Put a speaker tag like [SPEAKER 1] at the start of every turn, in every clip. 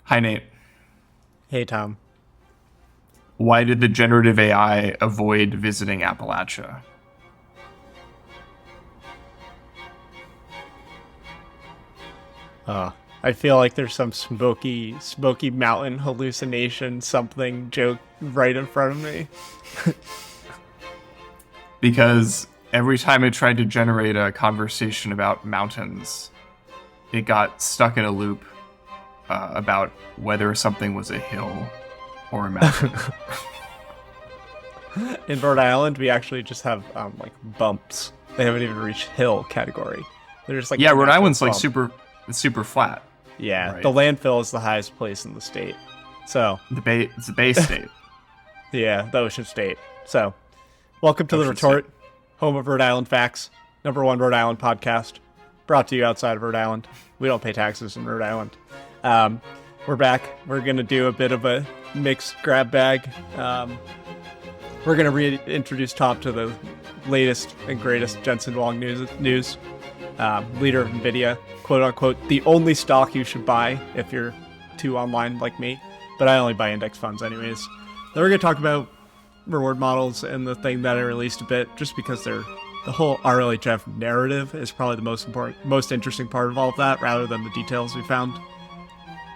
[SPEAKER 1] Hi, Nate.
[SPEAKER 2] Hey, Tom.
[SPEAKER 1] Why did the generative AI avoid visiting Appalachia?
[SPEAKER 2] I feel like there's some smoky mountain hallucination, something joke right in front of me.
[SPEAKER 1] Because every time I tried to generate a conversation about mountains, it got stuck in a loop about whether something was a hill or a mountain.
[SPEAKER 2] In Rhode Island, we actually just have like bumps. They haven't even reached hill category. They're just like
[SPEAKER 1] Yeah,
[SPEAKER 2] a
[SPEAKER 1] Rhode
[SPEAKER 2] natural
[SPEAKER 1] Island's like
[SPEAKER 2] bump.
[SPEAKER 1] super flat,
[SPEAKER 2] Yeah,
[SPEAKER 1] right?
[SPEAKER 2] the landfill is the highest place in the state. So,
[SPEAKER 1] It's the Bay State.
[SPEAKER 2] yeah, the ocean state. So, welcome to the
[SPEAKER 1] Ocean
[SPEAKER 2] Retort,
[SPEAKER 1] State.
[SPEAKER 2] home of Rhode Island facts, #1 Rhode Island podcast, brought to you outside of Rhode Island. We don't pay taxes in Rhode Island. Um, we're back. We're gonna do a bit of a mixed grab bag. We're gonna reintroduce Tom to the latest and greatest Jensen Huang news. Leader of Nvidia, quote unquote, the only stock you should buy if you're too online like me. But I only buy index funds anyways. Then we're gonna talk about reward models and the thing that I released a bit, just because the whole RLHF narrative is probably the most interesting part of all of that, rather than the details we found,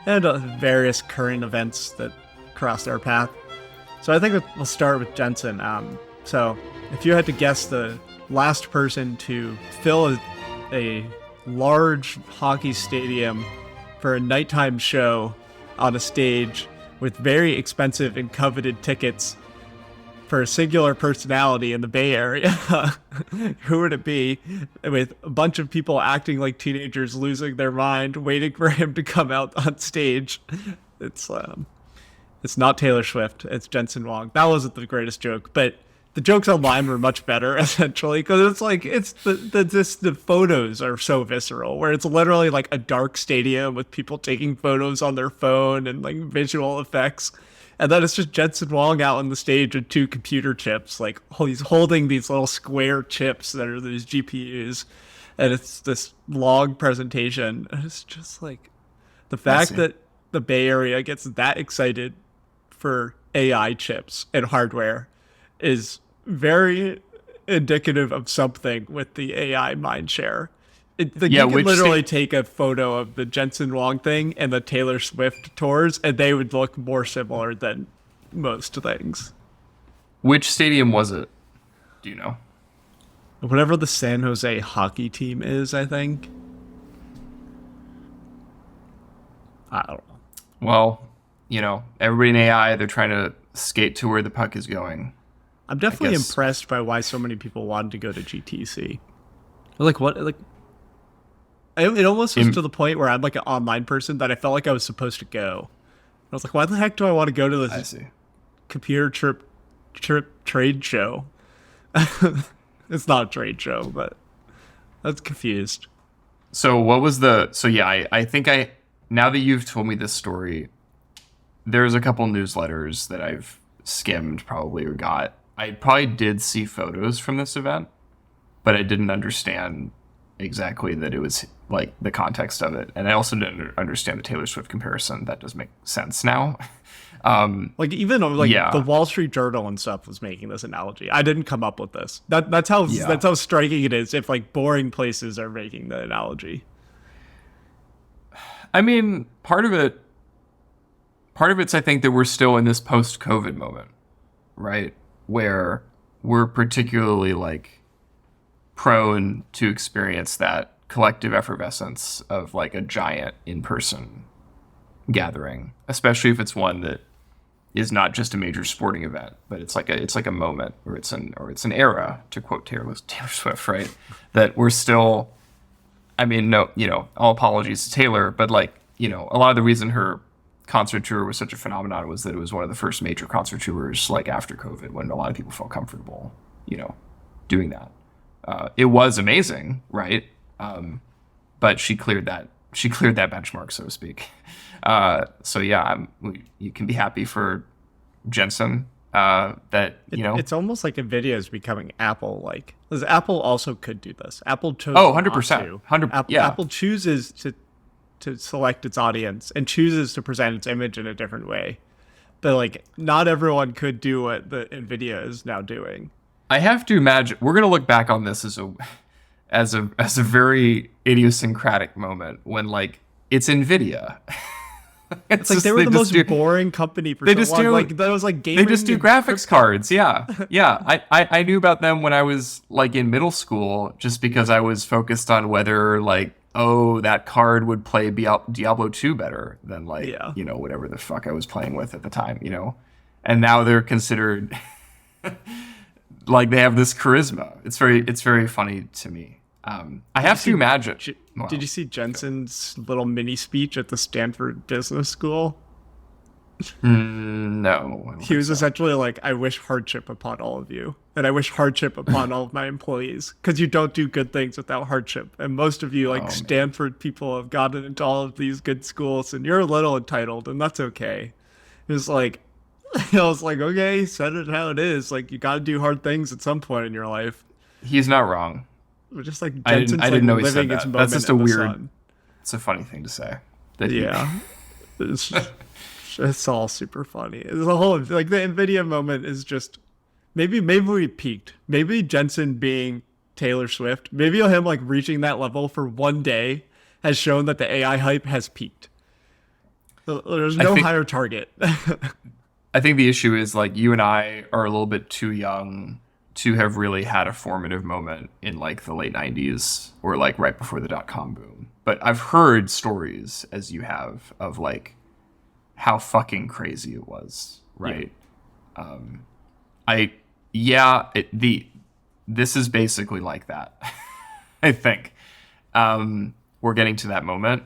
[SPEAKER 2] and various current events that crossed our path. So I think we'll start with Jensen. So if you had to guess the last person to fill a large hockey stadium for a nighttime show on a stage with very expensive and coveted tickets for a singular personality in the Bay Area, who would it be? With a bunch of people acting like teenagers, losing their mind, waiting for him to come out on stage. It's not Taylor Swift. It's Jensen Huang. That wasn't the greatest joke, but the jokes online were much better, essentially, because it's the photos are so visceral, where it's literally like a dark stadium with people taking photos on their phone and like visual effects. And then it's just Jensen Huang out on the stage with two computer chips. Like, he's holding these little square chips that are these GPUs. And it's this long presentation. And it's just like the fact
[SPEAKER 1] Messy.
[SPEAKER 2] that the Bay Area gets that excited for AI chips and hardware is very indicative of something with the AI mindshare. Like,
[SPEAKER 1] Yeah,
[SPEAKER 2] you could
[SPEAKER 1] which
[SPEAKER 2] literally
[SPEAKER 1] state?
[SPEAKER 2] take a photo of the Jensen Huang thing and the Taylor Swift tours, and they would look more similar than most things.
[SPEAKER 1] Which stadium was it? Do you know?
[SPEAKER 2] Whatever the San Jose hockey team is, I think. I don't know.
[SPEAKER 1] Well, everybody in AI, they're trying to skate to where the puck is going.
[SPEAKER 2] I'm
[SPEAKER 1] I
[SPEAKER 2] definitely
[SPEAKER 1] guess.
[SPEAKER 2] impressed by why so many people wanted to go to GTC. Like, what? Like, it almost was
[SPEAKER 1] In,
[SPEAKER 2] to the point where I'm like an online person that I felt like I was supposed to go. I was like, why the heck do I want to go to
[SPEAKER 1] I
[SPEAKER 2] this
[SPEAKER 1] see.
[SPEAKER 2] computer trip trade show? It's not a trade show, but I was confused.
[SPEAKER 1] So what was the? So yeah, I think now that you've told me this story, there's a couple newsletters that I've skimmed probably or got. I probably did see photos from this event, but I didn't understand exactly that it was like the context of it, and I also didn't understand the Taylor Swift comparison. That does make sense now.
[SPEAKER 2] Like, even like the
[SPEAKER 1] Yeah,
[SPEAKER 2] Wall Street Journal and stuff was making this analogy. I didn't come up with this. That's
[SPEAKER 1] yeah.
[SPEAKER 2] how striking it is. If like boring places are making the analogy.
[SPEAKER 1] I mean, part of it's I think that we're still in this post-COVID moment, right? Where we're particularly like prone to experience that collective effervescence of like a giant in-person gathering, especially if it's one that is not just a major sporting event, but it's like a moment, or it's an era, to quote Taylor Swift, right? That we're still. I mean, no, all apologies to Taylor, but like, a lot of the reason her concert tour was such a phenomenon was that it was one of the first major concert tours like after COVID, when a lot of people felt comfortable, doing that. It was amazing, right? But she cleared that benchmark, so to speak. So yeah, you can be happy for Jensen, that
[SPEAKER 2] It's almost like Nvidia is becoming Apple like. Because Apple also could do this. Apple chose
[SPEAKER 1] Oh,
[SPEAKER 2] not
[SPEAKER 1] 100%.
[SPEAKER 2] to.
[SPEAKER 1] 100,
[SPEAKER 2] Apple
[SPEAKER 1] yeah.
[SPEAKER 2] Apple chooses to to select its audience and chooses to present its image in a different way. But like, not everyone could do what the Nvidia is now doing.
[SPEAKER 1] I have to imagine we're gonna look back on this as a very idiosyncratic moment when like it's Nvidia.
[SPEAKER 2] It's like they were the most boring company for so long. Like that was like gaming.
[SPEAKER 1] They just do graphics cards. Yeah, yeah. I knew about them when I was like in middle school, just because I was focused on whether like, oh, that card would play Diablo 2 better than like whatever the fuck I was playing with at the time, And now they're considered like they have this charisma. It's very funny to me. I have to imagine.
[SPEAKER 2] Did you see Jensen's little mini speech at the Stanford Business School?
[SPEAKER 1] No.
[SPEAKER 2] He was essentially like, I wish hardship upon all of you. And I wish hardship upon all of my employees. Because you don't do good things without hardship. And most of you, like Stanford people, have gotten into all of these good schools. And you're a little entitled. And that's okay. It was like, I was like, okay, said it how it is. Like, you got to do hard things at some point in your life.
[SPEAKER 1] He's not wrong.
[SPEAKER 2] Just like
[SPEAKER 1] Jensen's I didn't know he said that. That's just a weird.
[SPEAKER 2] Sun.
[SPEAKER 1] It's a funny thing to say.
[SPEAKER 2] It's all super funny. The whole like the Nvidia moment is just maybe we peaked. Maybe Jensen being Taylor Swift, maybe him like reaching that level for one day has shown that the AI hype has peaked. There's no higher target.
[SPEAKER 1] I think the issue is like you and I are a little bit too young to have really had a formative moment in like the late 90s or like right before the .com boom. But I've heard stories, as you have, of like how fucking crazy it was, right? Yeah. This is basically like that. I think we're getting to that moment.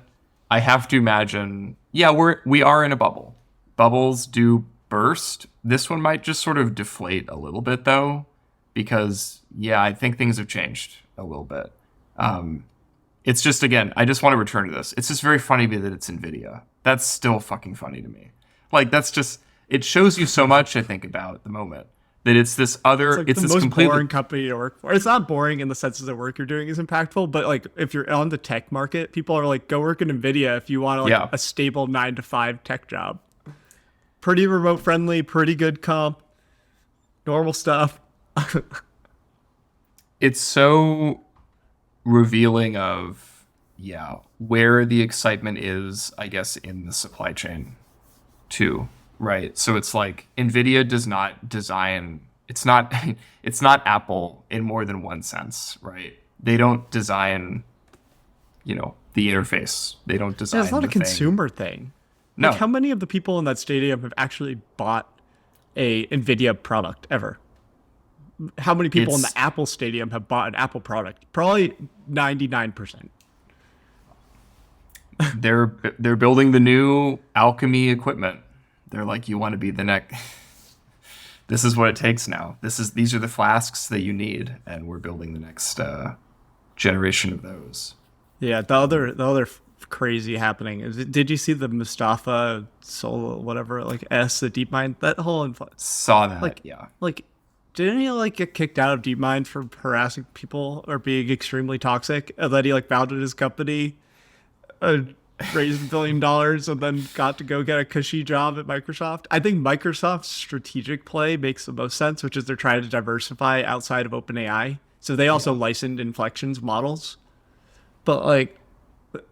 [SPEAKER 1] I have to imagine, we are in a bubble. Bubbles do burst. This one might just sort of deflate a little bit though, because I think things have changed a little bit. It's just, again, I just want to return to this. It's just very funny that it's Nvidia. That's still fucking funny to me. Like, that's just, it shows you so much, I think, about the moment. That it's this other,
[SPEAKER 2] it's the most boring company to work for. It's not boring in the sense that the work you're doing is impactful, but like if you're on the tech market, people are like, go work in Nvidia if you want like a stable 9-to-5 tech job. Pretty remote friendly, pretty good comp, normal stuff.
[SPEAKER 1] It's so revealing of where the excitement is, I guess, in the supply chain too, right? So it's like Nvidia does not design, it's not Apple in more than one sense, right? They don't design the interface. They don't design
[SPEAKER 2] it's not a consumer thing.
[SPEAKER 1] No.
[SPEAKER 2] Like, how many of the people in that stadium have actually bought a Nvidia product ever? How many people in the Apple Stadium have bought an Apple product? Probably 99%.
[SPEAKER 1] They're building the new alchemy equipment. They're like, you want to be the next. This is what it takes now. These are the flasks that you need, and we're building the next generation of those.
[SPEAKER 2] Yeah, the other crazy happening is, did you see the Mustafa Suleyman, the DeepMind, that whole
[SPEAKER 1] saw that?
[SPEAKER 2] Didn't he like get kicked out of DeepMind for harassing people or being extremely toxic? And then he like founded his company, raised $1 billion, and then got to go get a cushy job at Microsoft. I think Microsoft's strategic play makes the most sense, which is they're trying to diversify outside of OpenAI. So they also licensed Inflection's models. But like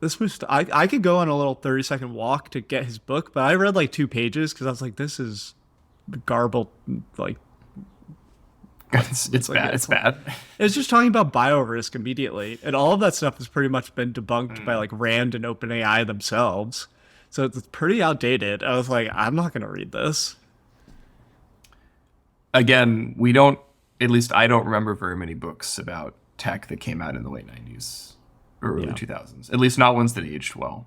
[SPEAKER 2] this was, I could go on a little 30-second walk to get his book, but I read like 2 pages because I was like, this is garbled, like.
[SPEAKER 1] It's bad. It's bad.
[SPEAKER 2] It was just talking about biorisk immediately, and all of that stuff has pretty much been debunked by like Rand and OpenAI themselves. So it's pretty outdated. I was like, I'm not going to read this.
[SPEAKER 1] Again, we don't. At least I don't remember very many books about tech that came out in the late 90s or early 2000s. At least not ones that aged well.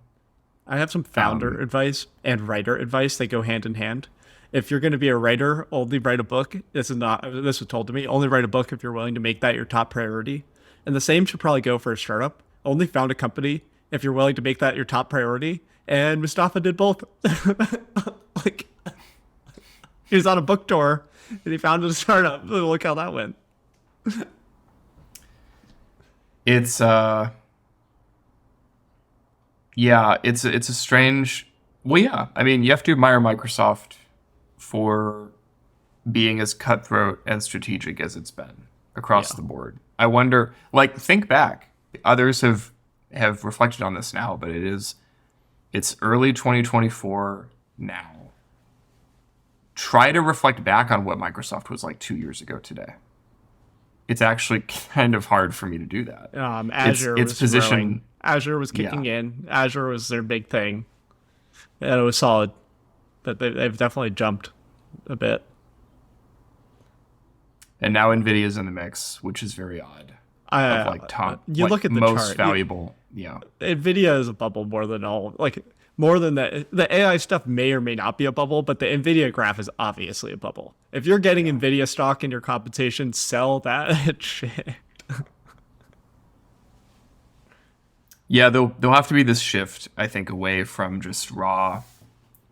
[SPEAKER 2] I have some founder advice and writer advice. They go hand in hand. If you're going to be a writer, only write a book. This was told to me. Only write a book if you're willing to make that your top priority. And the same should probably go for a startup. Only found a company if you're willing to make that your top priority. And Mustafa did both. Like, he was on a book tour and he founded a startup. Look how that went.
[SPEAKER 1] It's Yeah, it's a strange. Well, yeah. I mean, you have to admire Microsoft for being as cutthroat and strategic as it's been across
[SPEAKER 2] Yeah.
[SPEAKER 1] the board. I wonder, like, think back. Others have reflected on this now, but it's early 2024 now. Try to reflect back on what Microsoft was like 2 years ago today. It's actually kind of hard for me to do that.
[SPEAKER 2] Azure
[SPEAKER 1] Its
[SPEAKER 2] was growing.
[SPEAKER 1] position,
[SPEAKER 2] Azure was
[SPEAKER 1] yeah.
[SPEAKER 2] kicking in. Azure was their big thing, and it was solid. But they've definitely jumped a bit.
[SPEAKER 1] And now Nvidia's in the mix, which is very odd. Of like top,
[SPEAKER 2] You
[SPEAKER 1] like
[SPEAKER 2] look at the
[SPEAKER 1] most
[SPEAKER 2] chart.
[SPEAKER 1] valuable. Yeah.
[SPEAKER 2] Nvidia is a bubble more than all. Like more than that, the AI stuff may or may not be a bubble, but the Nvidia graph is obviously a bubble. If you're getting Nvidia stock in your compensation, sell that shit.
[SPEAKER 1] Yeah, there'll have to be this shift, I think, away from just raw.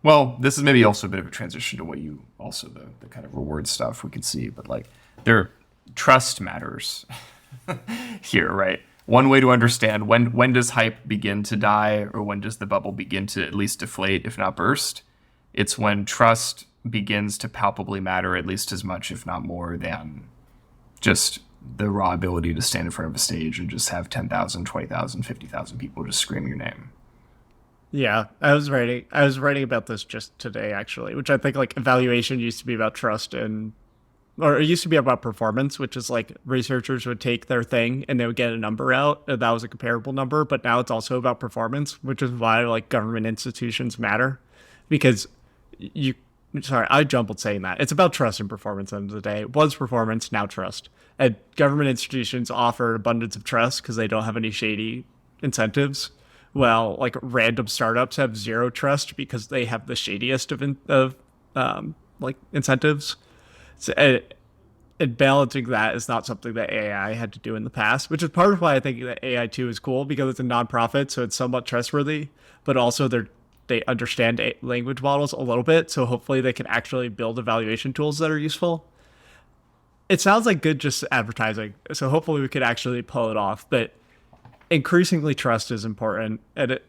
[SPEAKER 1] Well, this is maybe also a bit of a transition to what you also the kind of reward stuff we can see, but like their trust matters here, right? One way to understand when does hype begin to die, or when does the bubble begin to at least deflate, if not burst? It's when trust begins to palpably matter at least as much, if not more, than just the raw ability to stand in front of a stage and just have 10,000, 20,000, 50,000 people just scream your name.
[SPEAKER 2] Yeah, I was writing about this just today actually, which I think like evaluation used to be about trust and or it used to be about performance, which is like researchers would take their thing and they would get a number out, and that was a comparable number. But now it's also about performance, which is why like government institutions matter, because you. Sorry, I jumbled saying that. It's about trust and performance. At the end of the day, it was performance, now trust. And government institutions offer abundance of trust because they don't have any shady incentives. Well, like random startups have zero trust because they have the shadiest of like incentives. So, and balancing that is not something that AI had to do in the past, which is part of why I think that AI 2 is cool because it's a nonprofit, so it's somewhat trustworthy, but also they understand language models a little bit, so hopefully they can actually build evaluation tools that are useful. It sounds like good just advertising, so hopefully we could actually pull it off, but increasingly trust is important, and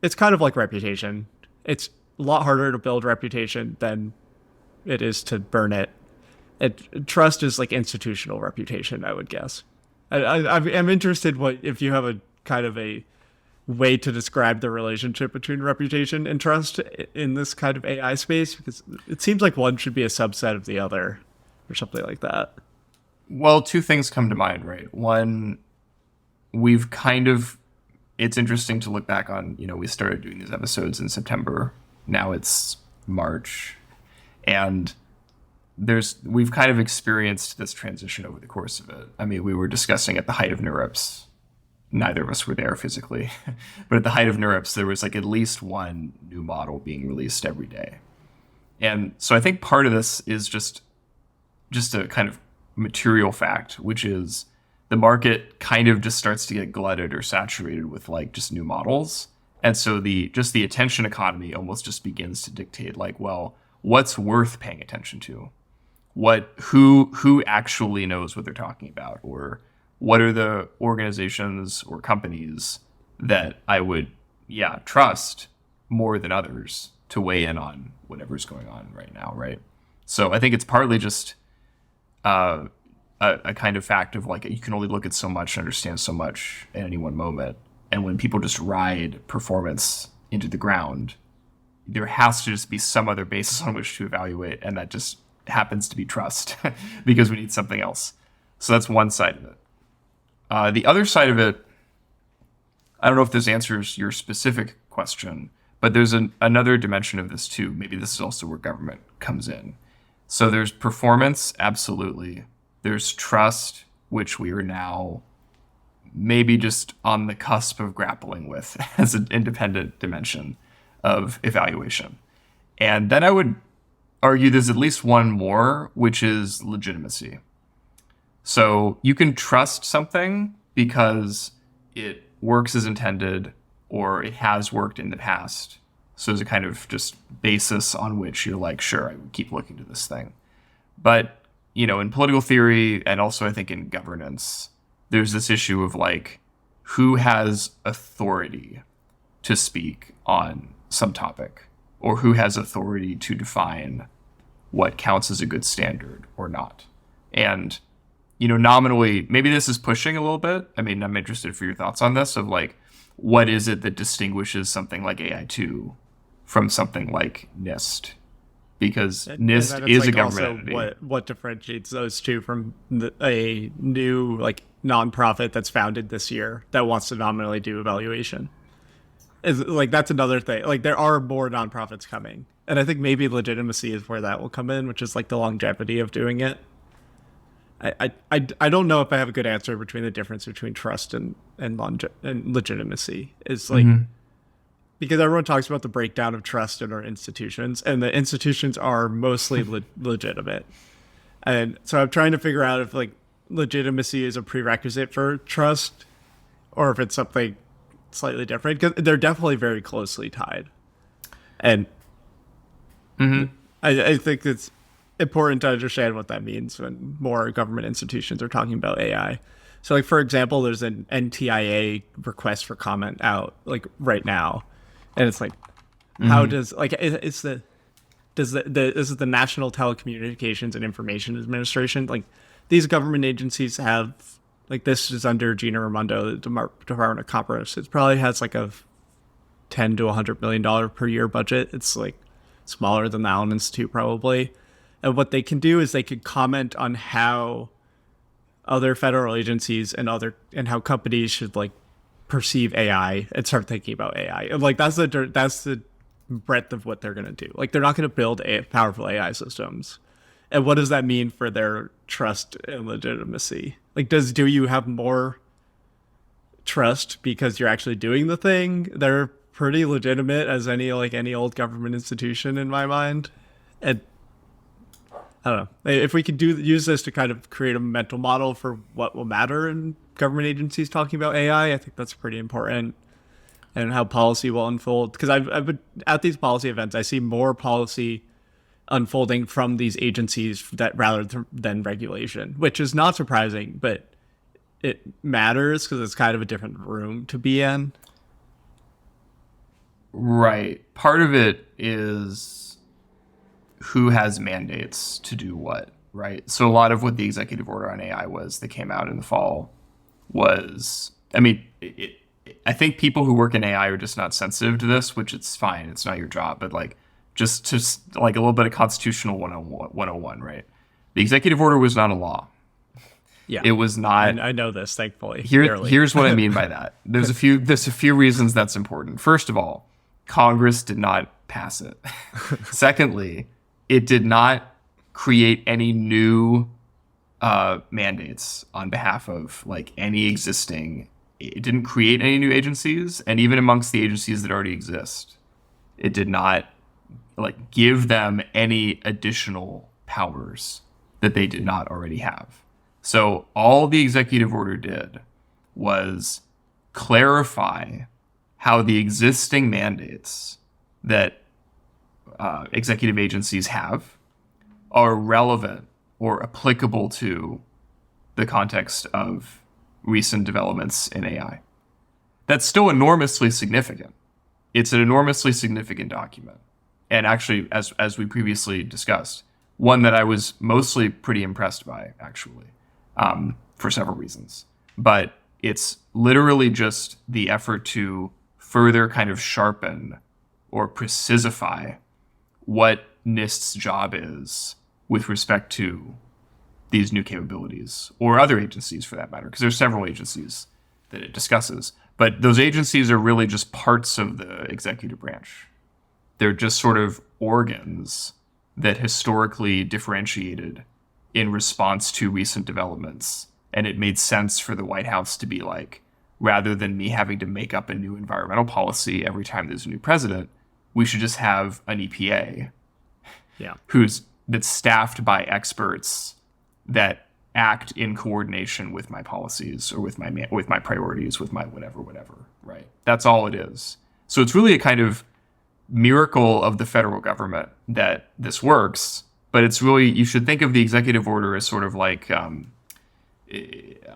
[SPEAKER 2] it's kind of like reputation. It's a lot harder to build reputation than it is to burn it. Trust is like institutional reputation, I would guess. I'm interested what if you have a kind of a way to describe the relationship between reputation and trust in this kind of AI space, because it seems like one should be a subset of the other or something like that.
[SPEAKER 1] Well, two things come to mind, right? One, we've kind of, it's interesting to look back on, we started doing these episodes in September. Now it's March. And we've kind of experienced this transition over the course of it. I mean, we were discussing at the height of NeurIPS. Neither of us were there physically, but at the height of NeurIPS, there was like at least one new model being released every day. And so I think part of this is just a kind of material fact, which is the market kind of just starts to get glutted or saturated with like just new models. And so the attention economy almost just begins to dictate like, well, what's worth paying attention to? Who actually knows what they're talking about, or what are the organizations or companies that I would, trust more than others to weigh in on whatever's going on right now, right? So I think it's partly just a kind of fact of like you can only look at so much, understand so much at any one moment, and when people just ride performance into the ground, there has to just be some other basis on which to evaluate, and that just happens to be trust because we need something else. So that's one side of it. The other side of it, I don't know if this answers your specific question, but there's another dimension of this too. Maybe this is also where government comes in. So there's performance, absolutely. There's trust, which we are now maybe just on the cusp of grappling with as an independent dimension of evaluation. And then I would argue there's at least one more, which is legitimacy. So you can trust something because it works as intended or it has worked in the past. So there's a kind of just basis on which you're like, sure, I would keep looking to this thing. But, in political theory and also I think in governance, there's this issue of like, who has authority to speak on some topic, or who has authority to define what counts as a good standard or not. And, nominally, maybe this is pushing a little bit. I mean, I'm interested for your thoughts on this of like, what is it that distinguishes something like AI2 from something like NIST? Because NIST is a government entity.
[SPEAKER 2] What differentiates those two from a new like nonprofit that's founded this year that wants to nominally do evaluation? Is like that's another thing. Like there are more nonprofits coming, and I think maybe legitimacy is where that will come in, which is like the longevity of doing it. I don't know if I have a good answer between the difference between trust and legitimacy. Is like because everyone talks about the breakdown of trust in our institutions, and the institutions are mostly legitimate, and so I'm trying to figure out if like legitimacy is a prerequisite for trust, or if it's something slightly different, because they're definitely very closely tied, and I think it's important to understand what that means when more government institutions are talking about AI. So like, for example, there's an NTIA request for comment out like right now. And it's like, how does like, this is the National Telecommunications and Information Administration. Like these government agencies have, like this is under Gina Raimondo, the Department of Commerce. It probably has like a $10 to $100 million per year budget. It's like smaller than the Allen Institute probably. And what they can do is they could comment on how other federal agencies and how companies should like perceive AI and start thinking about AI. And like that's the breadth of what they're going to do. Like they're not going to build powerful AI systems. And what does that mean for their trust and legitimacy? Like do you have more trust because you're actually doing the thing? They're pretty legitimate as any old government institution in my mind. And I don't know if we could use this to kind of create a mental model for what will matter in government agencies talking about AI. I think that's pretty important, and how policy will unfold. Because I've been at these policy events, I see more policy unfolding from these agencies rather than regulation, which is not surprising, but it matters because it's kind of a different room to be in.
[SPEAKER 1] Right. Part of it is who has mandates to do what, right? So a lot of what the executive order on AI that came out in the fall was, I mean, I think people who work in AI are just not sensitive to this, which it's fine. It's not your job, but like just like a little bit of constitutional 101, right? The executive order was not a law.
[SPEAKER 2] Yeah,
[SPEAKER 1] it was not.
[SPEAKER 2] I know this, thankfully.
[SPEAKER 1] Here's what I mean by that. There's a few reasons that's important. First of all, Congress did not pass it. Secondly, it did not create any new mandates on behalf of like any existing. It didn't create any new agencies, and even amongst the agencies that already exist, it did not like give them any additional powers that they did not already have. So all the executive order did was clarify how the existing mandates that executive agencies have are relevant or applicable to the context of recent developments in AI. That's still enormously significant. It's an enormously significant document. And actually, as we previously discussed, one that I was mostly pretty impressed by, actually, for several reasons. But it's literally just the effort to further kind of sharpen or precisify what NIST's job is with respect to these new capabilities, or other agencies for that matter, because there's several agencies that it discusses. But those agencies are really just parts of the executive branch. They're just sort of organs that historically differentiated in response to recent developments. And it made sense for the White House to be like, rather than me having to make up a new environmental policy every time there's a new president, we should just have an EPA that's staffed by experts that act in coordination with my policies or with my priorities, with my whatever, right? That's all it is. So it's really a kind of miracle of the federal government that this works, but it's really, you should think of the executive order as sort of like,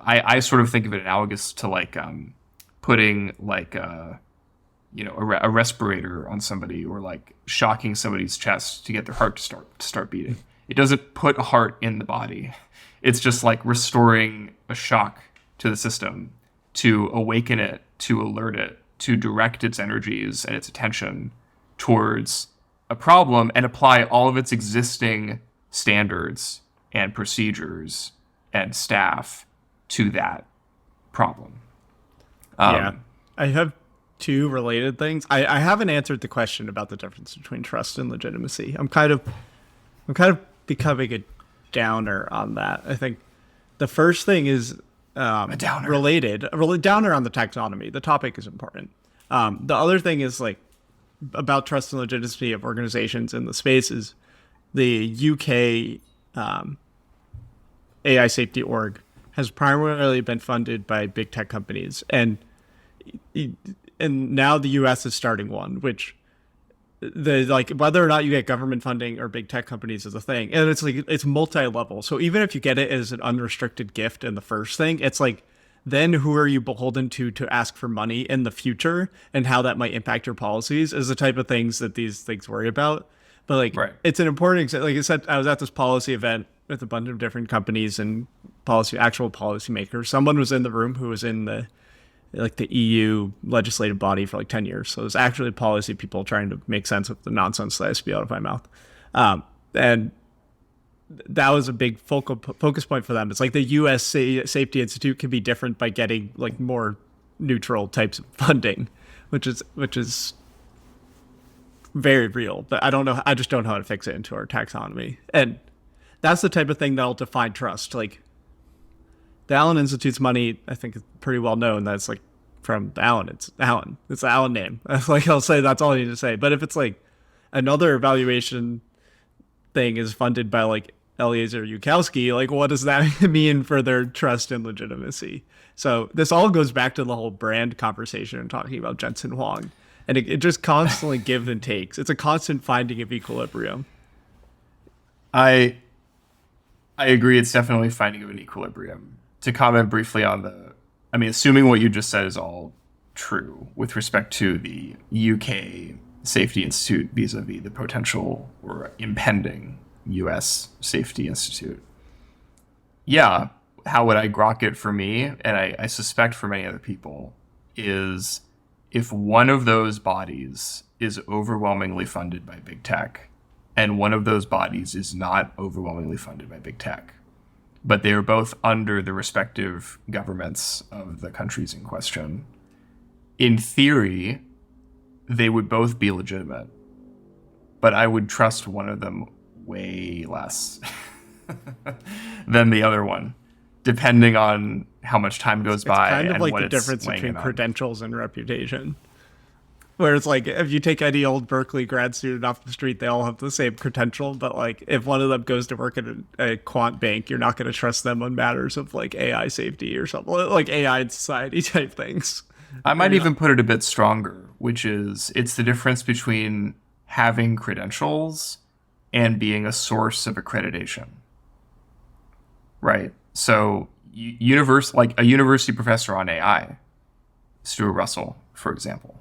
[SPEAKER 1] I sort of think of it analogous to like putting like a respirator on somebody, or like shocking somebody's chest to get their heart to start beating. It doesn't put heart in the body. It's just like restoring a shock to the system to awaken it, to alert it, to direct its energies and its attention towards a problem and apply all of its existing standards and procedures and staff to that problem.
[SPEAKER 2] Yeah. I have two related things. I haven't answered the question about the difference between trust and legitimacy. I'm kind of becoming a downer on that. I think the first thing is
[SPEAKER 1] A downer.
[SPEAKER 2] a downer on the taxonomy. The topic is important. The other thing is like about trust and legitimacy of organizations in the space is the UK AI safety org has primarily been funded by big tech companies, and now the US is starting one, which the like whether or not you get government funding or big tech companies is a thing, and it's multi-level. So even if you get it as an unrestricted gift in the first thing, it's like, then who are you beholden to ask for money in the future, and how that might impact your policies is the type of things that these things worry about. But like,
[SPEAKER 1] Right.
[SPEAKER 2] It's an important, like I said, I was at this policy event with a bunch of different companies and actual policy makers. Someone was in the room who was in the EU legislative body for like 10 years. So it was actually policy people trying to make sense of the nonsense that I spew out of my mouth. And that was a big focus point for them. It's like the US Safety Institute can be different by getting like more neutral types of funding, which is very real. But I just don't know how to fix it into our taxonomy. And that's the type of thing that'll define trust. Like the Allen Institute's money, I think, is pretty well known. That's like from Allen. It's Allen. It's the Allen name. Like I'll say that's all I need to say. But if it's like another evaluation thing is funded by like Eliezer Yudkowsky, like what does that mean for their trust and legitimacy? So this all goes back to the whole brand conversation and talking about Jensen Huang. And it just constantly gives and takes. It's a constant finding of equilibrium.
[SPEAKER 1] I agree. It's definitely finding of an equilibrium. To comment briefly on assuming what you just said is all true with respect to the UK Safety Institute vis-a-vis the potential or impending US Safety Institute. Yeah, how would I grok it for me, and I suspect for many other people, is if one of those bodies is overwhelmingly funded by big tech and one of those bodies is not overwhelmingly funded by big tech, but they are both under the respective governments of the countries in question, in theory, they would both be legitimate. But I would trust one of them way less than the other one, depending on how much time goes by.
[SPEAKER 2] It's kind of
[SPEAKER 1] and
[SPEAKER 2] like
[SPEAKER 1] what
[SPEAKER 2] the
[SPEAKER 1] it's
[SPEAKER 2] difference
[SPEAKER 1] weighing
[SPEAKER 2] between
[SPEAKER 1] in on.
[SPEAKER 2] credentials and reputation. Where it's like, if you take any old Berkeley grad student off the street, they all have the same credential. But like, if one of them goes to work at a quant bank, you're not going to trust them on matters of like AI safety or something, like AI and society type things.
[SPEAKER 1] I might even put it a bit stronger, which is it's the difference between having credentials and being a source of accreditation. Right? So like a university professor on AI, Stuart Russell, for example,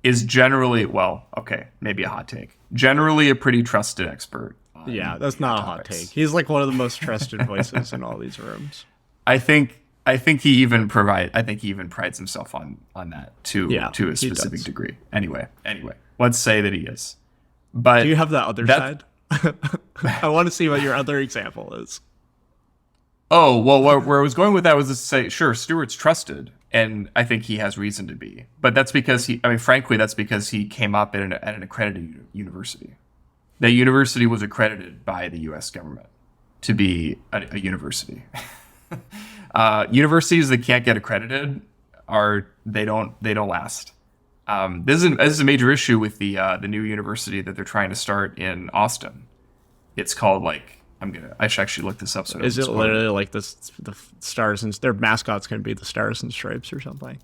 [SPEAKER 1] is generally, maybe a hot take, generally a pretty trusted expert.
[SPEAKER 2] Yeah, that's not a hot take. He's like one of the most trusted voices in all these rooms.
[SPEAKER 1] I think he even prides himself on that to a specific degree. Anyway, let's say that he is. But
[SPEAKER 2] do you have that other side? I want to see what your other example is.
[SPEAKER 1] Oh, well, where I was going with that was to say, sure, Stuart's trusted, and I think he has reason to be. But that's because that's because he came up at an accredited university. That university was accredited by the U.S. government to be a university. Universities that can't get accredited they don't last. This is a major issue with the new university that they're trying to start in Austin. It's called I should actually look this up. So
[SPEAKER 2] is it literally like the stars and their mascot's going to be the stars and stripes or something?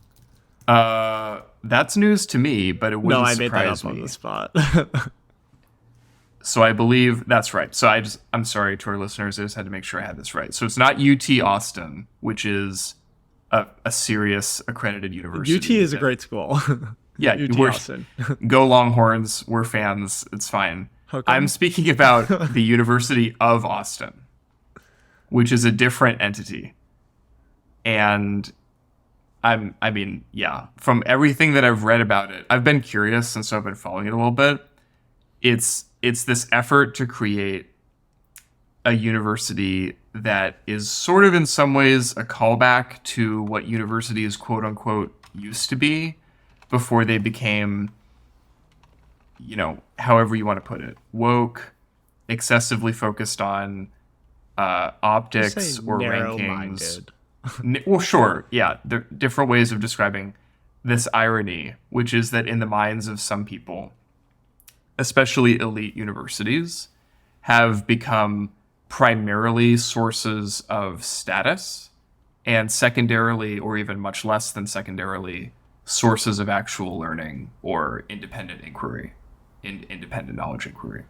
[SPEAKER 1] That's news to me, but it wouldn't surprise me.
[SPEAKER 2] No, I made that up on the spot.
[SPEAKER 1] So I believe that's right. So I'm sorry to our listeners. I just had to make sure I had this right. So it's not UT Austin, which is a serious accredited university.
[SPEAKER 2] UT is a great school.
[SPEAKER 1] Yeah,
[SPEAKER 2] UT
[SPEAKER 1] we're
[SPEAKER 2] Austin.
[SPEAKER 1] go Longhorns. We're fans. It's fine.
[SPEAKER 2] Hook 'em.
[SPEAKER 1] I'm speaking about the University of Austin, which is a different entity. And I mean, yeah, from everything that I've read about it, I've been curious, and so I've been following it a little bit. It's this effort to create a university that is sort of in some ways a callback to what universities quote unquote used to be before they became, however you want to put it, woke, excessively focused on optics or rankings.
[SPEAKER 2] Narrow-minded.
[SPEAKER 1] Well, sure, yeah. There are different ways of describing this irony, which is that in the minds of some people, especially elite universities, have become primarily sources of status and secondarily, or even much less than secondarily, sources of actual learning or independent inquiry, independent knowledge inquiry.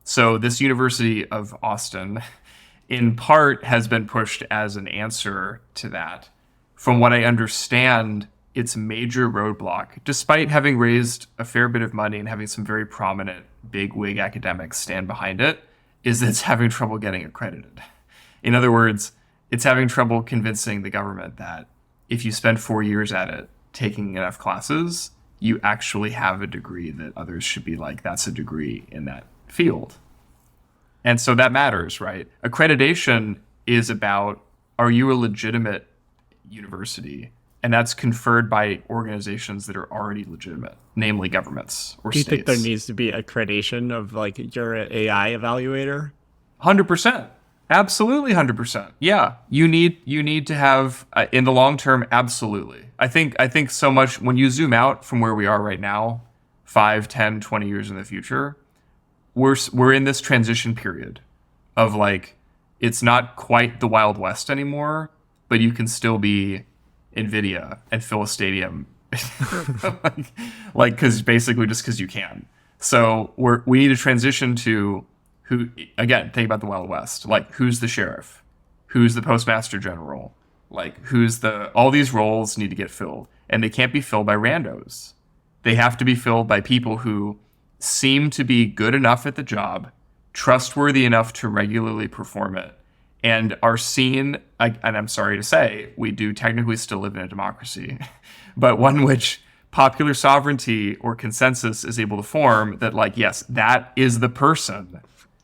[SPEAKER 1] So this University of Austin, in part, has been pushed as an answer to that. From what I understand, its major roadblock, despite having raised a fair bit of money and having some very prominent bigwig academics stand behind it, is that it's having trouble getting accredited. In other words, it's having trouble convincing the government that if you spend 4 years at it taking enough classes, you actually have a degree that others should be like, that's a degree in that field. And so that matters, right? Accreditation is about, are you a legitimate university? And that's conferred by organizations that are already legitimate, namely governments or
[SPEAKER 2] Do you
[SPEAKER 1] states.
[SPEAKER 2] think there needs to be accreditation of like you're an AI evaluator?
[SPEAKER 1] 100%. Absolutely 100%. Yeah. You need to have in the long term, absolutely. I think so much when you zoom out from where we are right now, 5, 10, 20 years in the future, we're in this transition period of like, it's not quite the Wild West anymore, but you can still be Nvidia and fill a stadium like because basically just because you can. So we need to transition to who, again, think about the Wild West, like who's the sheriff, who's the postmaster general, like all these roles need to get filled, and they can't be filled by randos. They have to be filled by people who seem to be good enough at the job, trustworthy enough to regularly perform it, and are seen, and I'm sorry to say, we do technically still live in a democracy, but one which popular sovereignty or consensus is able to form that, like, yes, that is the person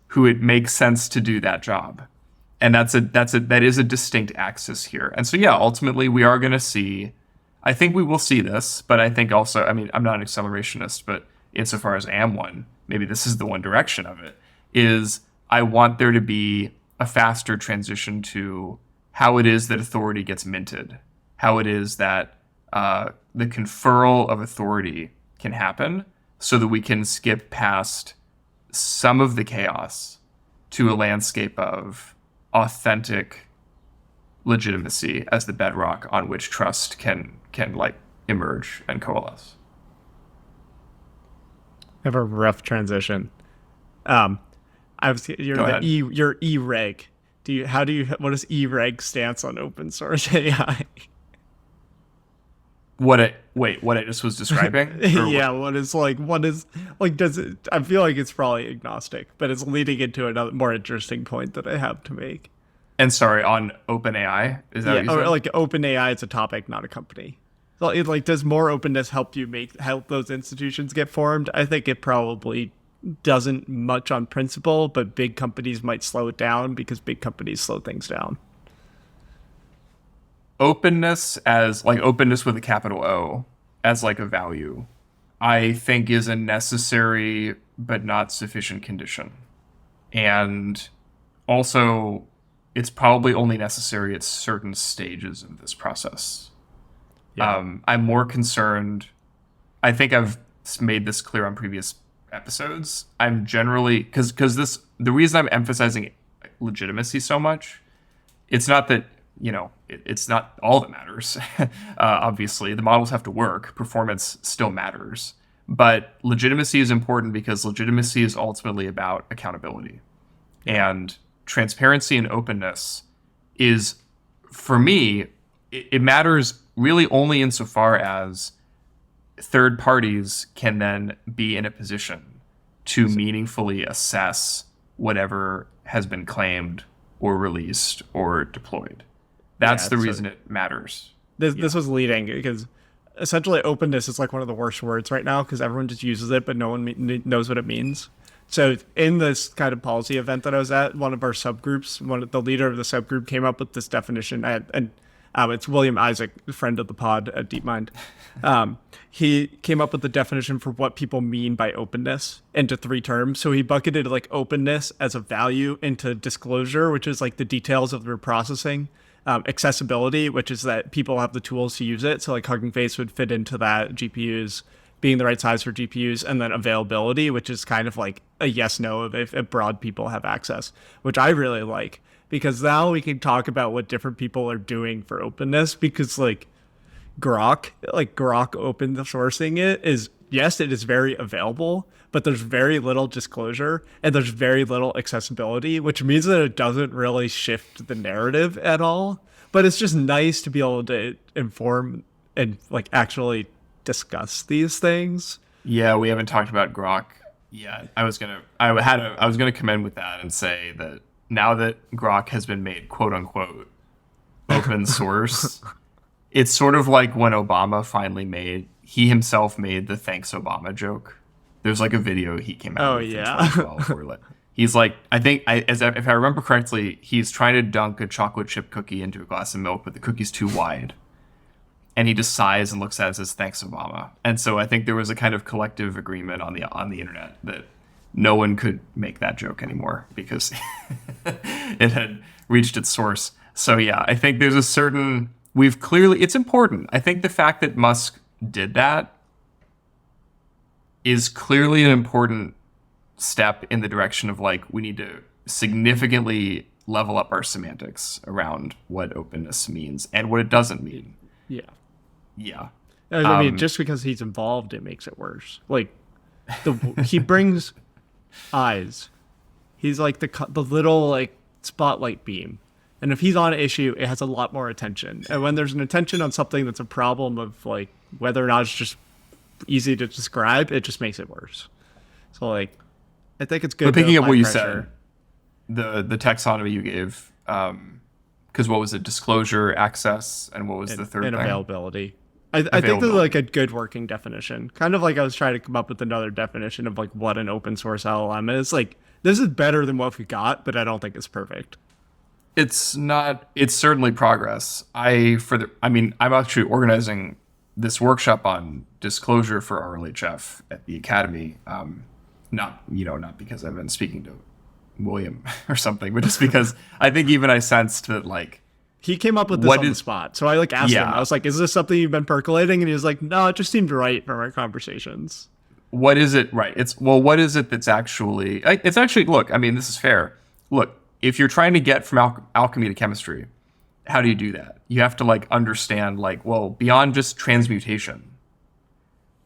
[SPEAKER 1] who it makes sense to do that job. And that is a distinct axis here. And so, yeah, ultimately we are going to see, I think we will see this, but I think also, I mean, I'm not an accelerationist, but insofar as I am one, maybe this is the one direction of it, is I want there to be a faster transition to how it is that authority gets minted, how it is that the conferral of authority can happen so that we can skip past some of the chaos to a landscape of authentic legitimacy as the bedrock on which trust can like emerge and coalesce.
[SPEAKER 2] I have a rough transition. You're
[SPEAKER 1] Go
[SPEAKER 2] the
[SPEAKER 1] ahead.
[SPEAKER 2] you're E-reg. What is E-reg stance on open source AI?
[SPEAKER 1] What I just was describing? Or
[SPEAKER 2] Yeah, what is does it, I feel like it's probably agnostic, but it's leading into another more interesting point that I have to make.
[SPEAKER 1] And sorry, on OpenAI, is that what you
[SPEAKER 2] Or
[SPEAKER 1] said?
[SPEAKER 2] like OpenAI is a topic, not a company. So does more openness help those institutions get formed? I think it probably doesn't much on principle, but big companies might slow it down because big companies slow things down.
[SPEAKER 1] Openness as like openness with a capital O as like a value, I think is a necessary but not sufficient condition. And also it's probably only necessary at certain stages of this process.
[SPEAKER 2] Yeah.
[SPEAKER 1] I'm more concerned, I think I've made this clear on previous episodes. I'm generally, because the reason I'm emphasizing legitimacy so much, it's not that, it's not all that matters. Obviously, the models have to work. Performance still matters. But legitimacy is important because legitimacy is ultimately about accountability. And transparency and openness for me, it matters really only insofar as third parties can then be in a position to meaningfully assess whatever has been claimed or released or deployed. That's the reason it matters.
[SPEAKER 2] This was leading because essentially openness is like one of the worst words right now because everyone just uses it, but no one knows what it means. So in this kind of policy event that I was at, one of our subgroups, the leader of the subgroup came up with this definition, and it's William Isaac, a friend of the pod at DeepMind. He came up with the definition for what people mean by openness into 3 terms. So he bucketed like openness as a value into disclosure, which is like the details of their processing. Accessibility, which is that people have the tools to use it. So like Hugging Face would fit into that, GPUs being the right size for GPUs, and then availability, which is kind of like a yes/no if broad people have access, which I really like, because now we can talk about what different people are doing for openness, because like Grok open sourcing it is, yes, it is very available, but there's very little disclosure and there's very little accessibility, which means that it doesn't really shift the narrative at all. But it's just nice to be able to inform and like actually discuss these things.
[SPEAKER 1] Yeah, we haven't talked about Grok yet. I was gonna commend with that and say that now that Grok has been made quote unquote open source, it's sort of like when Obama he himself made the thanks Obama joke. There's like a video he came out with in 2012 where he's like, if I remember correctly, he's trying to dunk a chocolate chip cookie into a glass of milk, but the cookie's too wide. And he just sighs and looks at it and says, "Thanks, Obama." And so I think there was a kind of collective agreement on the internet that no one could make that joke anymore because it had reached its source. So yeah, I think there's a certain, it's important. I think the fact that Musk did that is clearly an important step in the direction of like, we need to significantly level up our semantics around what openness means and what it doesn't mean. Yeah.
[SPEAKER 2] I mean, just because he's involved, it makes it worse. Like, he brings eyes. He's like the little like spotlight beam. And if he's on an issue, it has a lot more attention. And when there's an attention on something that's a problem of like whether or not it's just easy to describe, it just makes it worse. So like, I think it's good.
[SPEAKER 1] But picking up what you said, the taxonomy you gave, because what was it? Disclosure, access, and what was the third thing?
[SPEAKER 2] Availability. I think there's like a good working definition. Kind of like I was trying to come up with another definition of like what an open source LLM is. Like, this is better than what we got, but I don't think it's perfect.
[SPEAKER 1] It's not. It's certainly progress. I'm actually organizing this workshop on disclosure for RLHF at the Academy. Not because I've been speaking to William or something, but just because I think even I sensed that like
[SPEAKER 2] he came up with this on the spot. So I like asked him. I was like, "Is this something you've been percolating?" And he was like, "No, it just seemed right from our conversations."
[SPEAKER 1] What is it? Right. What is it that's actually? It's actually, look. I mean, this is fair. Look, if you're trying to get from alchemy to chemistry, how do you do that? You have to like understand like, well, beyond just transmutation,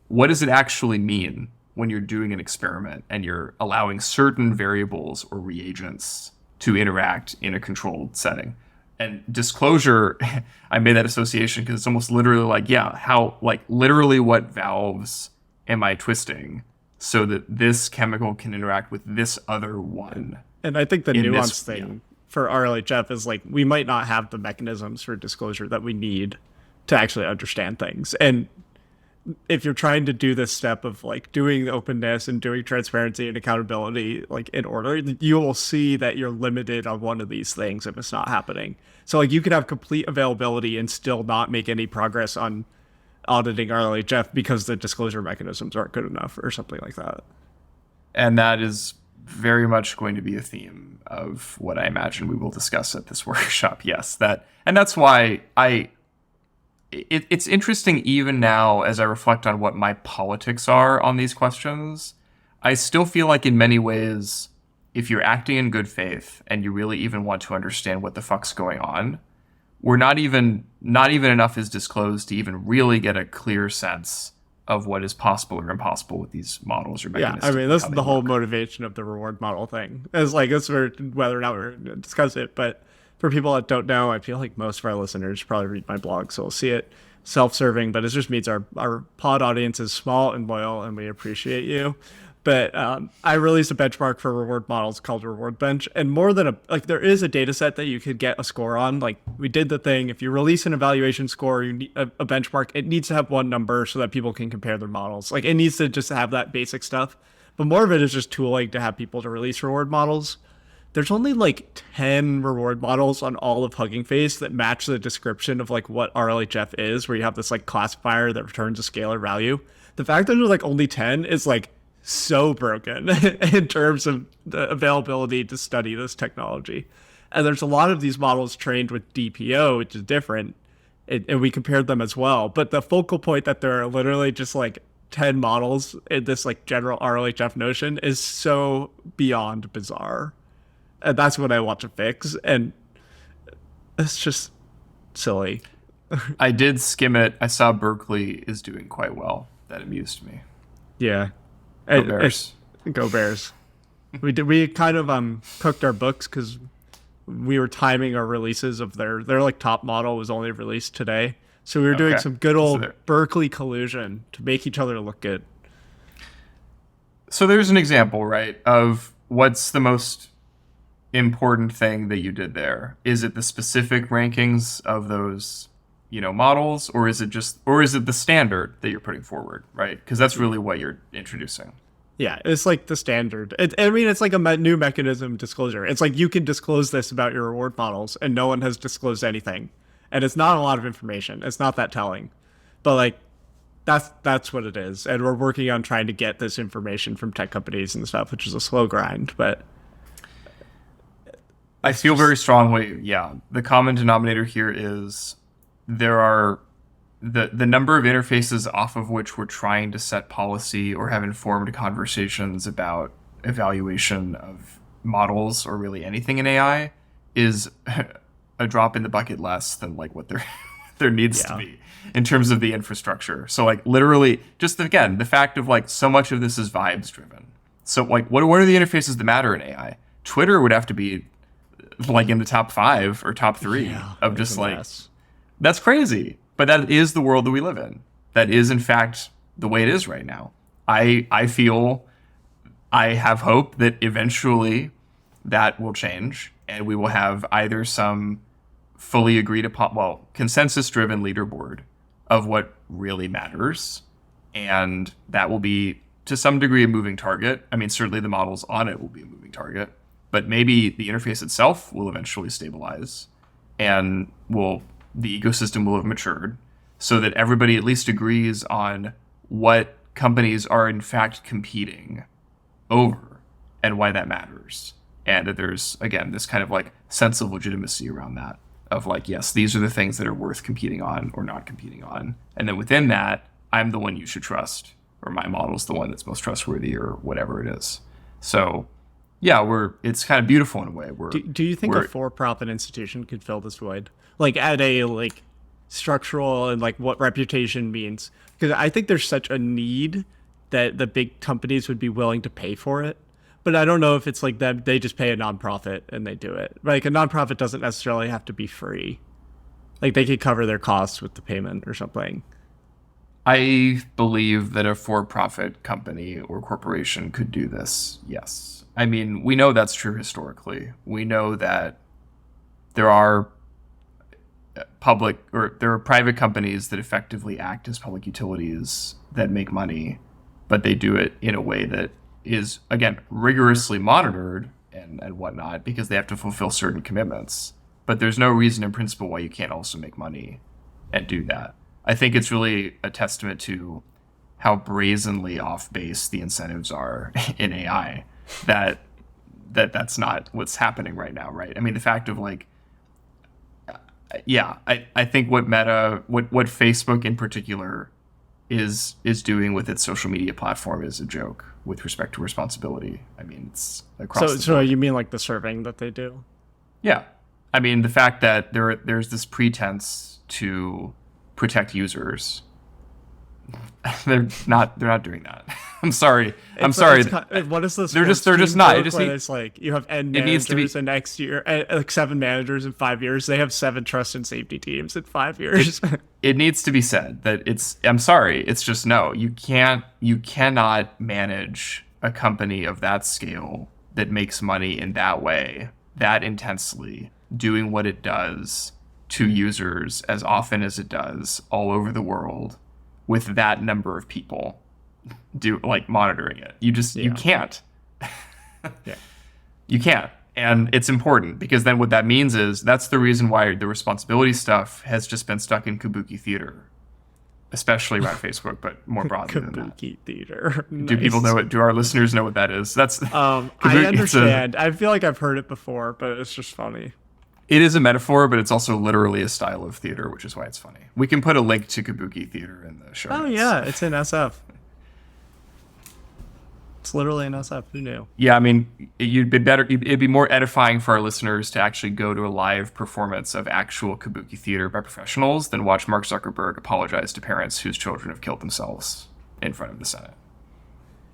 [SPEAKER 1] what does it actually mean when you're doing an experiment and you're allowing certain variables or reagents to interact in a controlled setting? And disclosure, I made that association because it's almost literally like, yeah, how, like, literally what valves am I twisting so that this chemical can interact with this other one?
[SPEAKER 2] And I think the nuance thing for RLHF is like, we might not have the mechanisms for disclosure that we need to actually understand things. And if you're trying to do this step of like doing openness and doing transparency and accountability like in order, you will see that you're limited on one of these things if it's not happening. So like you could have complete availability and still not make any progress on auditing RLHF because the disclosure mechanisms aren't good enough or something like that.
[SPEAKER 1] And that is very much going to be a theme of what I imagine we will discuss at this workshop. Yes, that's why it's interesting even now as I reflect on what my politics are on these questions. I still feel like in many ways, if you're acting in good faith and you really even want to understand what the fuck's going on, not even enough is disclosed to even really get a clear sense of what is possible or impossible with these models or mechanisms.
[SPEAKER 2] Yeah, I mean, that's the whole motivation of the reward model thing. It's like, that's whether or not we're going to discuss it, but for people that don't know, I feel like most of our listeners probably read my blog, so we'll see it. self-serving, but it just means our pod audience is small and loyal, and we appreciate you. But I released a benchmark for reward models called Reward Bench, and more than there is a data set that you could get a score on. Like we did the thing. If you release an evaluation score, you need a benchmark. It needs to have one number so that people can compare their models. Like it needs to just have that basic stuff. But more of it is just tooling to have people to release reward models. There's only like 10 reward models on all of Hugging Face that match the description of like what RLHF is, where you have this like classifier that returns a scalar value. The fact that there's like only 10 is like so broken in terms of the availability to study this technology. And there's a lot of these models trained with DPO, which is different. And we compared them as well. But the focal point that there are literally just like 10 models in this like general RLHF notion is so beyond bizarre. And that's what I want to fix. And it's just silly.
[SPEAKER 1] I did skim it. I saw Berkeley is doing quite well. That amused me.
[SPEAKER 2] Yeah.
[SPEAKER 1] Go Bears.
[SPEAKER 2] Go Bears. We kind of cooked our books because we were timing our releases of their like top model was only released today. So we were doing some good old Berkeley collusion to make each other look good.
[SPEAKER 1] So there's an example, right, of what's the most important thing that you did there. Is it the specific rankings of those, models, or is it the standard that you're putting forward, right? Because that's really what you're introducing.
[SPEAKER 2] Yeah, it's like the standard. It's like a new mechanism disclosure. It's like you can disclose this about your reward models, and no one has disclosed anything. And it's not a lot of information. It's not that telling. But like, that's what it is. And we're working on trying to get this information from tech companies and stuff, which is a slow grind. But
[SPEAKER 1] I feel very strongly, the common denominator here is there are the number of interfaces off of which we're trying to set policy or have informed conversations about evaluation of models or really anything in AI is a drop in the bucket less than like what there needs to be in terms of the infrastructure. So like literally just again, the fact of like so much of this is vibes driven. So like what are the interfaces that matter in AI? Twitter would have to be like in the top 5 or top 3 of just like that's crazy. But that is the world that we live in. That is in fact the way it is right now. I feel I have hope that eventually that will change and we will have either some fully agreed upon, consensus driven leaderboard of what really matters. And that will be to some degree a moving target. I mean, certainly the models on it will be a moving target, but maybe the interface itself will eventually stabilize and the ecosystem will have matured so that everybody at least agrees on what companies are in fact competing over and why that matters. And that there's, again, this kind of like sense of legitimacy around that of like, yes, these are the things that are worth competing on or not competing on. And then within that, I'm the one you should trust, or my model's the one that's most trustworthy, or whatever it is. So it's kind of beautiful in a way.
[SPEAKER 2] Do you think a for-profit institution could fill this void? Like at a like structural and like what reputation means? Because I think there's such a need that the big companies would be willing to pay for it. But I don't know if it's like them, they just pay a nonprofit and they do it. Like a nonprofit doesn't necessarily have to be free. Like they could cover their costs with the payment or something.
[SPEAKER 1] I believe that a for-profit company or corporation could do this, yes. I mean, we know that's true historically. We know that there are private companies that effectively act as public utilities that make money, but they do it in a way that is, again, rigorously monitored and whatnot because they have to fulfill certain commitments. But there's no reason in principle why you can't also make money and do that. I think it's really a testament to how brazenly off base the incentives are in AI that's not what's happening right now, right? I mean, the fact of like, I think what what Facebook in particular is doing with its social media platform is a joke with respect to responsibility. I mean, it's across the board.
[SPEAKER 2] So you mean like the serving that they do?
[SPEAKER 1] Yeah. I mean, the fact that there's this pretense to protect users, they're not doing that. I'm sorry. I'm
[SPEAKER 2] It's
[SPEAKER 1] sorry.
[SPEAKER 2] what is this?
[SPEAKER 1] They're just not. It just
[SPEAKER 2] it's like you have N
[SPEAKER 1] it needs to be.
[SPEAKER 2] managers and next year, like 7 managers in 5 years. They have 7 trust and safety teams in 5 years.
[SPEAKER 1] It needs to be said that I'm sorry. It's just no. You cannot manage a company of that scale that makes money in that way, that intensely, doing what it does to users as often as it does all over the world with that number of people monitoring it. You can't.
[SPEAKER 2] Yeah.
[SPEAKER 1] You can't. And it's important because then what that means is that's the reason why the responsibility stuff has just been stuck in kabuki theater, especially around Facebook, but more broadly than that.
[SPEAKER 2] Kabuki theater.
[SPEAKER 1] Do people know it? Do our listeners know what that is? That's
[SPEAKER 2] I understand. I feel like I've heard it before, but it's just funny.
[SPEAKER 1] It is a metaphor, but it's also literally a style of theater, which is why it's funny. We can put a link to kabuki theater in the show notes.
[SPEAKER 2] Oh yeah, it's in SF. It's literally an SF. Who knew?
[SPEAKER 1] Yeah, I mean, it'd be more edifying for our listeners to actually go to a live performance of actual kabuki theater by professionals than watch Mark Zuckerberg apologize to parents whose children have killed themselves in front of the Senate.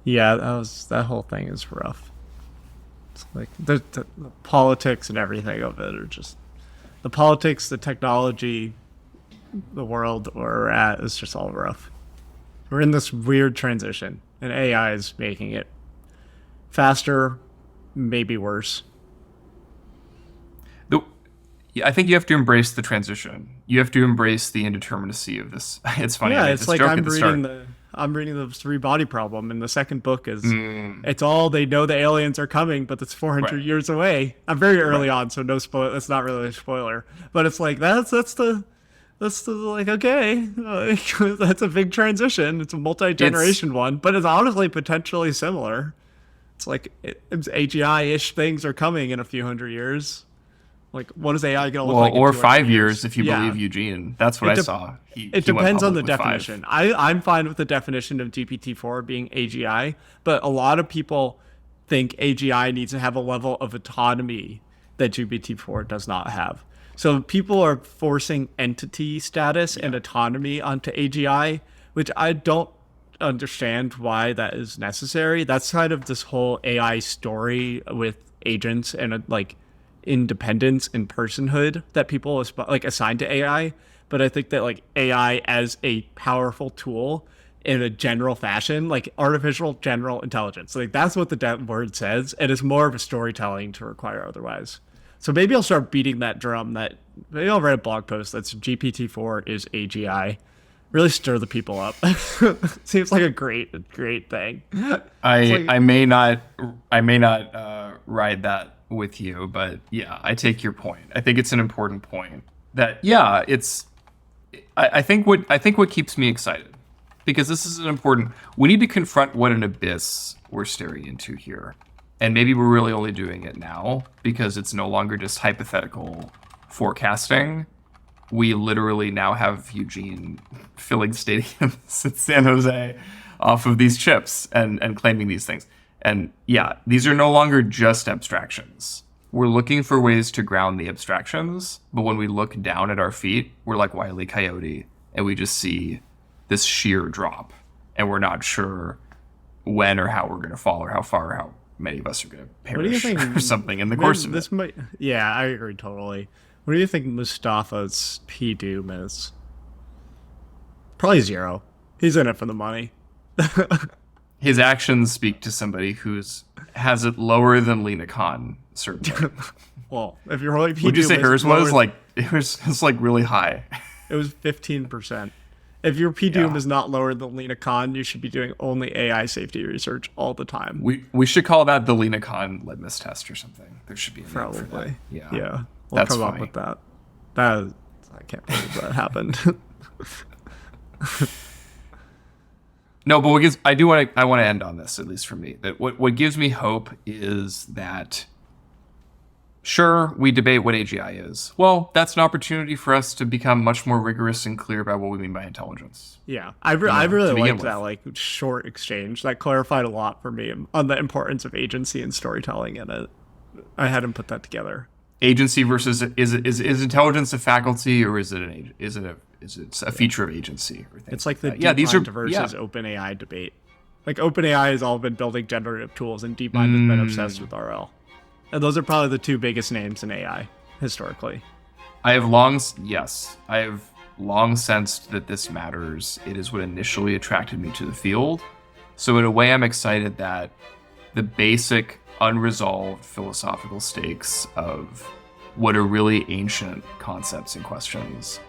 [SPEAKER 2] Yeah, that whole thing is rough. It's like the politics and everything of it are just the politics, the technology, the world where we're at is just all rough. We're in this weird transition. And AI is making it faster, maybe worse.
[SPEAKER 1] I think you have to embrace the transition. You have to embrace the indeterminacy of this. It's funny.
[SPEAKER 2] Yeah, it's like I'm reading the 3 body problem, and the second book is it's all they know the aliens are coming, but it's 400 years away. I'm very early on, so no spoil. That's not really a spoiler, but it's like that's like, okay, that's a big transition. It's a multi-generation one, but it's honestly potentially similar. It's like AGI-ish things are coming in a few hundred years. Like, what is AI going to look like?
[SPEAKER 1] Or 5 years if you believe Eugene. That's what I saw.
[SPEAKER 2] It depends on the definition. I'm fine with the definition of GPT-4 being AGI, but a lot of people think AGI needs to have a level of autonomy that GPT-4 does not have. So people are forcing entity status and autonomy onto AGI, which I don't understand why that is necessary. That's kind of this whole AI story with agents and like independence and personhood that people assign to AI. But I think that like AI as a powerful tool in a general fashion, like artificial general intelligence, like that's what the word says, and it's more of a storytelling to require otherwise. So maybe I'll start beating that drum. Maybe I'll write a blog post that's GPT-4 is AGI. Really stir the people up. Seems like a great thing.
[SPEAKER 1] I may not ride that with you, but yeah, I take your point. I think it's an important point. That I think what keeps me excited, because this is an important. We need to confront what an abyss we're staring into here. And maybe we're really only doing it now because it's no longer just hypothetical forecasting. We literally now have Eugene filling stadiums at San Jose off of these chips and claiming these things. And yeah, these are no longer just abstractions. We're looking for ways to ground the abstractions, but when we look down at our feet, we're like Wile E. Coyote, and we just see this sheer drop, and we're not sure when or how we're going to fall or how far or how many of us are going to perish or something in the course of it.
[SPEAKER 2] Yeah, I agree totally. What do you think Mustafa's P-Doom is? Probably 0. He's in it for the money.
[SPEAKER 1] His actions speak to somebody has it lower than Lena Khan, certainly.
[SPEAKER 2] Well, if you're really P-Doom,
[SPEAKER 1] would you say hers was like it was like really high?
[SPEAKER 2] It was 15%. If your P-Doom is not lower than Lena Khan, you should be doing only AI safety research all the time.
[SPEAKER 1] We should call that the Lena Khan litmus test or something. There should be a name
[SPEAKER 2] probably
[SPEAKER 1] for that.
[SPEAKER 2] Yeah. We'll come up with that. I can't believe that happened.
[SPEAKER 1] No, but I want to end on this, at least for me. That what gives me hope is that, sure, we debate what AGI is. Well, that's an opportunity for us to become much more rigorous and clear about what we mean by intelligence.
[SPEAKER 2] Yeah, I really liked that like short exchange. That clarified a lot for me on the importance of agency and storytelling in it. I hadn't put that together.
[SPEAKER 1] Agency versus is intelligence a faculty, or is it a feature of agency? Or
[SPEAKER 2] it's like the
[SPEAKER 1] these are
[SPEAKER 2] versus open AI debate. Like OpenAI has all been building generative tools, and DeepMind has been obsessed with RL. And those are probably the two biggest names in AI historically.
[SPEAKER 1] I have long sensed that this matters. It is what initially attracted me to the field. So in a way, I'm excited that the basic unresolved philosophical stakes of what are really ancient concepts and questions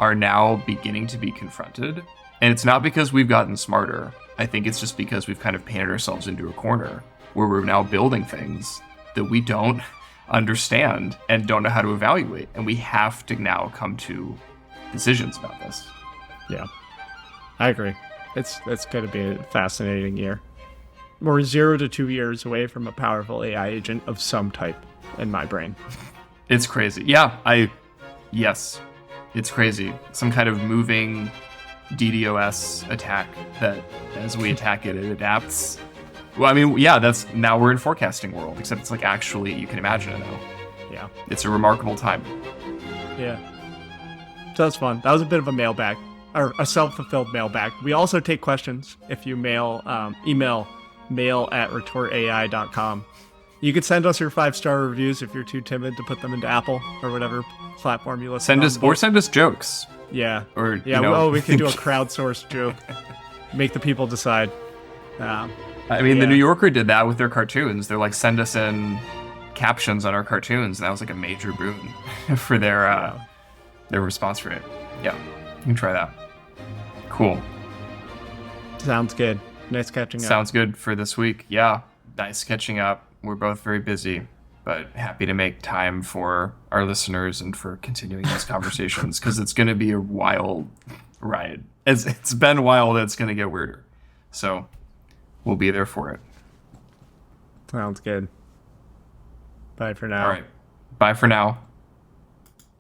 [SPEAKER 1] are now beginning to be confronted. And it's not because we've gotten smarter. I think it's just because we've kind of painted ourselves into a corner where we're now building things that we don't understand and don't know how to evaluate. And we have to now come to decisions about this.
[SPEAKER 2] Yeah, I agree. It's going to be a fascinating year. We're 0 to 2 years away from a powerful AI agent of some type in my brain.
[SPEAKER 1] It's crazy. Yeah, yes, it's crazy. Some kind of moving DDoS attack that as we attack it, it adapts. Well, I mean, yeah, now we're in forecasting world, except it's like actually, you can imagine it now.
[SPEAKER 2] Yeah.
[SPEAKER 1] It's a remarkable time.
[SPEAKER 2] Yeah. So that's fun. That was a bit of a mailbag, or a self-fulfilled mailbag. We also take questions if you email mail@retortai.com. You could send us your 5-star reviews if you're too timid to put them into Apple or whatever platform you listen on.
[SPEAKER 1] Send us jokes.
[SPEAKER 2] Yeah.
[SPEAKER 1] Or
[SPEAKER 2] we could do a crowdsourced joke. Make the people decide.
[SPEAKER 1] I mean, The New Yorker did that with their cartoons. They're like, send us in captions on our cartoons, and that was like a major boon for their response rate. Yeah, you can try that. Cool.
[SPEAKER 2] Sounds good. Nice catching up.
[SPEAKER 1] Sounds good for this week. Yeah, nice catching up. We're both very busy, but happy to make time for our listeners and for continuing these conversations, because it's going to be a wild ride. It's been wild. It's going to get weirder. So we'll be there for it.
[SPEAKER 2] Sounds good. Bye for now.
[SPEAKER 1] All right. Bye for now.